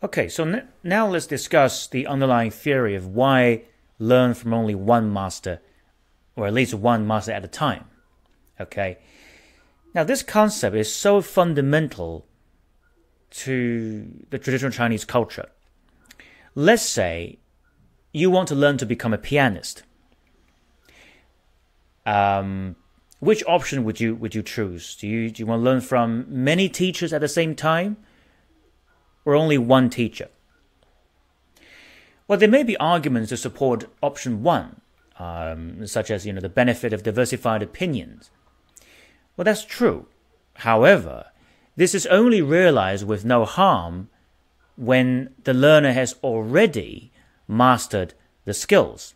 Okay, so now let's discuss the underlying theory of why learn from only one master, or at least one master at a time. Okay, now this concept is so fundamental to the traditional Chinese culture. Let's say you want to learn to become a pianist. Which option would you choose? Do you want to learn from many teachers at the same time, or only one teacher? Well, there may be arguments to support option one, such as the benefit of diversified opinions. Well, that's true. However, this is only realized with no harm when the learner has already mastered the skills.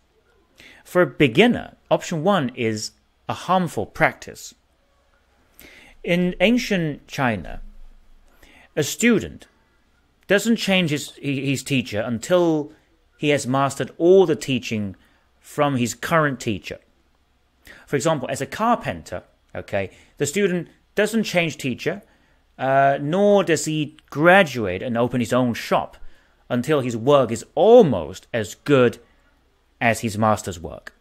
For a beginner, option one is a harmful practice. In ancient China, a student doesn't change his teacher until he has mastered all the teaching from his current teacher. For example, as a carpenter, the student doesn't change teacher, nor does he graduate and open his own shop until his work is almost as good as his master's work.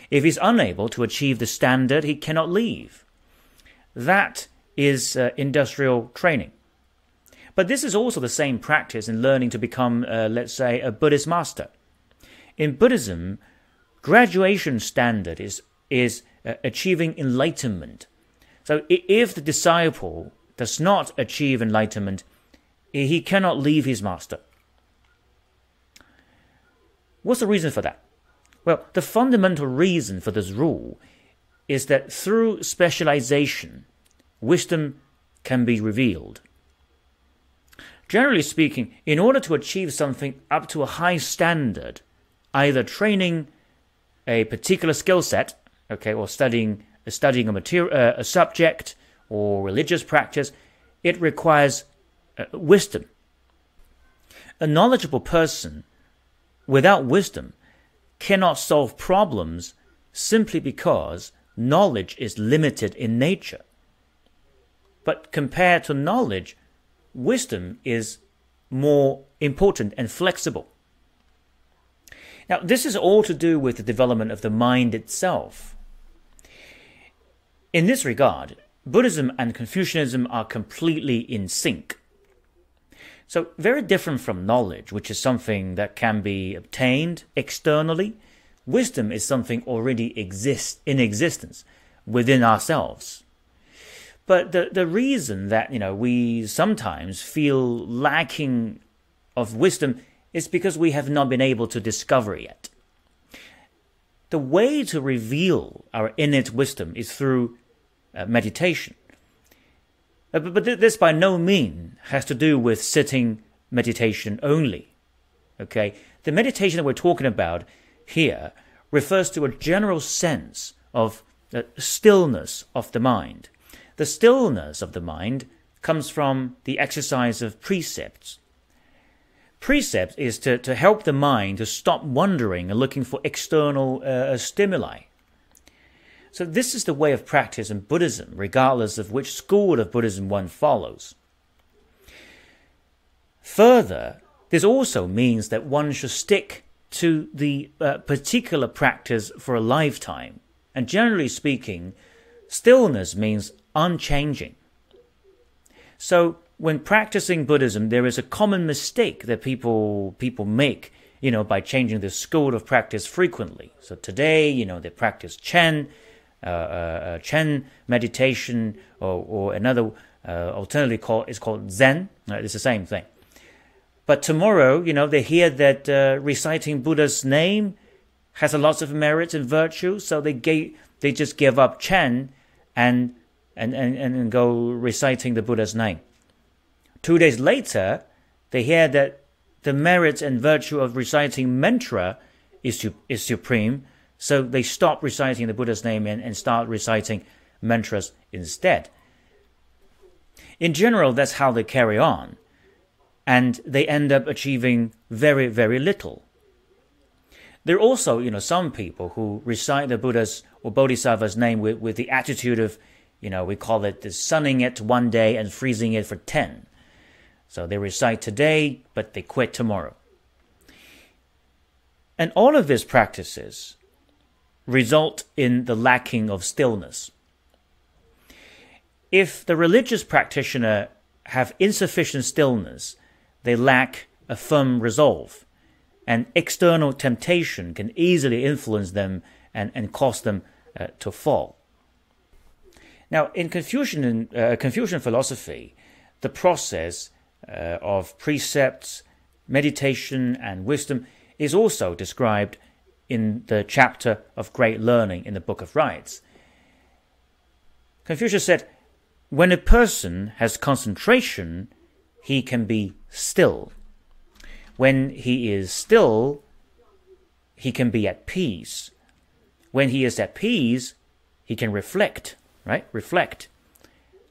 If he's unable to achieve the standard, he cannot leave. That is industrial training. But this is also the same practice in learning to become, let's say, a Buddhist master. In Buddhism, graduation standard is achieving enlightenment. So if the disciple does not achieve enlightenment, he cannot leave his master. What's the reason for that? Well, the fundamental reason for this rule is that through specialization, wisdom can be revealed. Generally speaking, in order to achieve something up to a high standard, either training a particular skill set, or studying a subject or religious practice, it requires wisdom. A knowledgeable person without wisdom cannot solve problems simply because knowledge is limited in nature. But compared to knowledge, wisdom is more important and flexible. Now, this is all to do with the development of the mind itself. In this regard, Buddhism and Confucianism are completely in sync. So, very different from knowledge, which is something that can be obtained externally, wisdom is something already in existence within ourselves. But the reason that we sometimes feel lacking of wisdom is because we have not been able to discover it yet. The way to reveal our innate wisdom is through meditation. But this by no means has to do with sitting meditation only. The meditation that we're talking about here refers to a general sense of the stillness of the mind. The stillness of the mind comes from the exercise of precepts. Precepts is to help the mind to stop wandering and looking for external stimuli. So this is the way of practice in Buddhism, regardless of which school of Buddhism one follows. Further, this also means that one should stick to the particular practice for a lifetime. And generally speaking, stillness means unchanging. So when practicing Buddhism, there is a common mistake that people make, by changing the school of practice frequently. So today, they practice Chen meditation, or another alternatively is called Zen. It's the same thing. But tomorrow, they hear that reciting Buddha's name has a lot of merits and virtues, so they just give up Chen and go reciting the Buddha's name. 2 days later, they hear that the merit and virtue of reciting mantra is supreme, so they stop reciting the Buddha's name and start reciting mantras instead. In general, that's how they carry on, and they end up achieving very, very little. There are also, some people who recite the Buddha's or Bodhisattva's name with the attitude of, we call it the sunning it one day and freezing it for 10. So they recite today, but they quit tomorrow. And all of these practices result in the lacking of stillness. If the religious practitioner have insufficient stillness, they lack a firm resolve, and external temptation can easily influence them and cause them to fall. Now, in Confucian philosophy, the process of precepts, meditation, and wisdom is also described in the chapter of Great Learning in the Book of Rites. Confucius said, when a person has concentration, he can be still. When he is still, he can be at peace. When he is at peace, he can reflect, right? Reflect.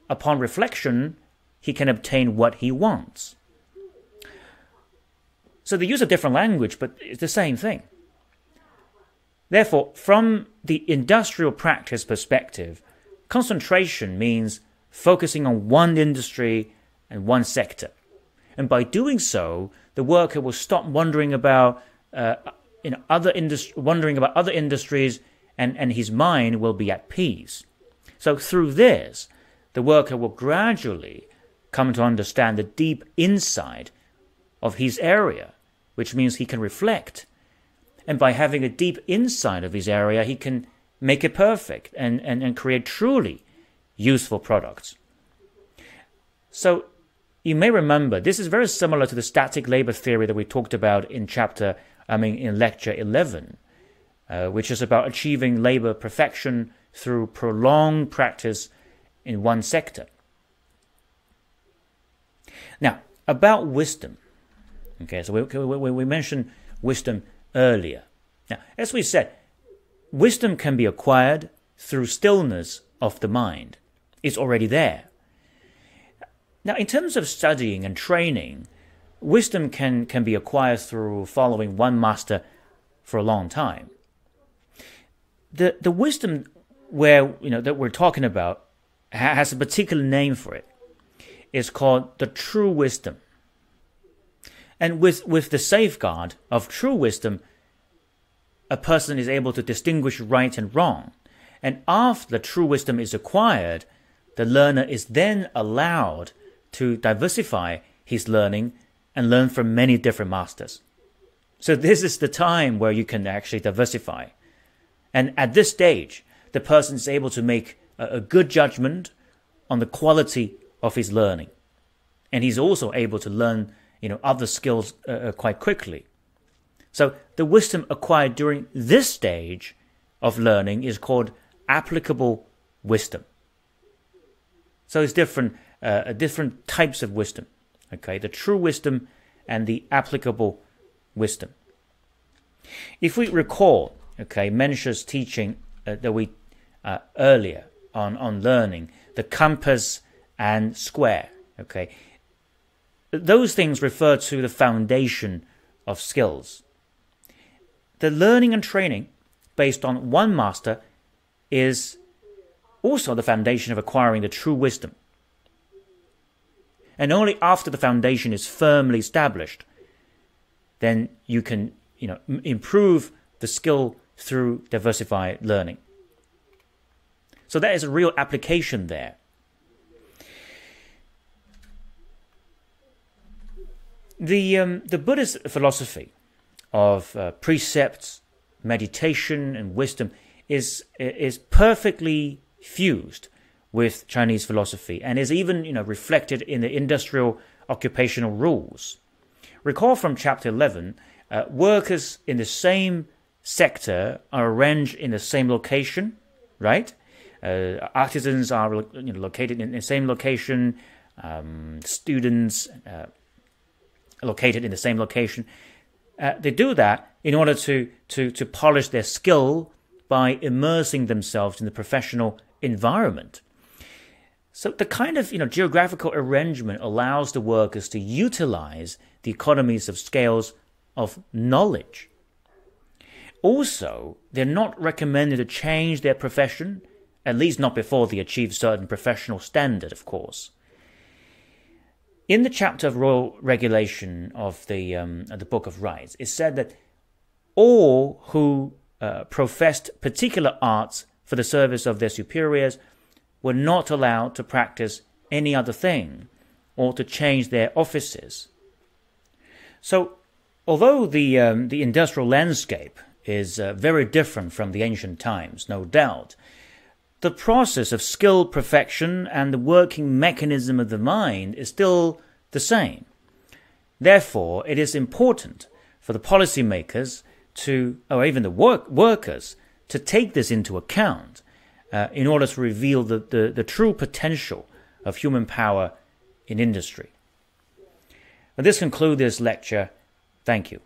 Upon reflection, he can obtain what he wants. So they use a different language, but it's the same thing. Therefore, from the industrial practice perspective, concentration means focusing on one industry and one sector. And by doing so, the worker will stop wondering about other industries, and his mind will be at peace. So through this, the worker will gradually come to understand the deep inside of his area, which means he can reflect. And by having a deep insight of his area, he can make it perfect and create truly useful products. So you may remember, this is very similar to the static labor theory that we talked about in lecture 11, which is about achieving labor perfection through prolonged practice in one sector. Now, about wisdom. Okay, so we mentioned wisdom earlier. Now, as we said, wisdom can be acquired through stillness of the mind. It's already there. Now, in terms of studying and training, wisdom can be acquired through following one master for a long time. The wisdom that we're talking about has a particular name for it. It's called the true wisdom. And with the safeguard of true wisdom, a person is able to distinguish right and wrong. And after the true wisdom is acquired, the learner is then allowed to diversify his learning and learn from many different masters. So this is the time where you can actually diversify. And at this stage, the person is able to make a good judgment on the quality of his learning. And he's also able to learn other skills quite quickly. So the wisdom acquired during this stage of learning is called applicable wisdom. So it's different types of wisdom. Okay, the true wisdom and the applicable wisdom. If we recall, Mensher's teaching that we earlier on learning, the compass and square. Those things refer to the foundation of skills. The learning and training based on one master is also the foundation of acquiring the true wisdom. And only after the foundation is firmly established, then you can improve the skill through diversified learning. So that is a real application there. The Buddhist philosophy of precepts, meditation, and wisdom is perfectly fused with Chinese philosophy and is even reflected in the industrial occupational rules. Recall from chapter 11, workers in the same sector are arranged in the same location, right? Artisans are located in the same location, students located in the same location. They do that in order to polish their skill by immersing themselves in the professional environment. So the kind of geographical arrangement allows the workers to utilize the economies of scales of knowledge. Also, they're not recommended to change their profession, at least not before they achieve certain professional standard, of course. In the chapter of royal regulation of the Book of Rights, it said that all who professed particular arts for the service of their superiors were not allowed to practice any other thing or to change their offices. So, although the industrial landscape is very different from the ancient times, no doubt, the process of skill perfection and the working mechanism of the mind is still the same. Therefore, it is important for the policymakers or even the workers, to take this into account in order to reveal the true potential of human power in industry. This concludes this lecture. Thank you.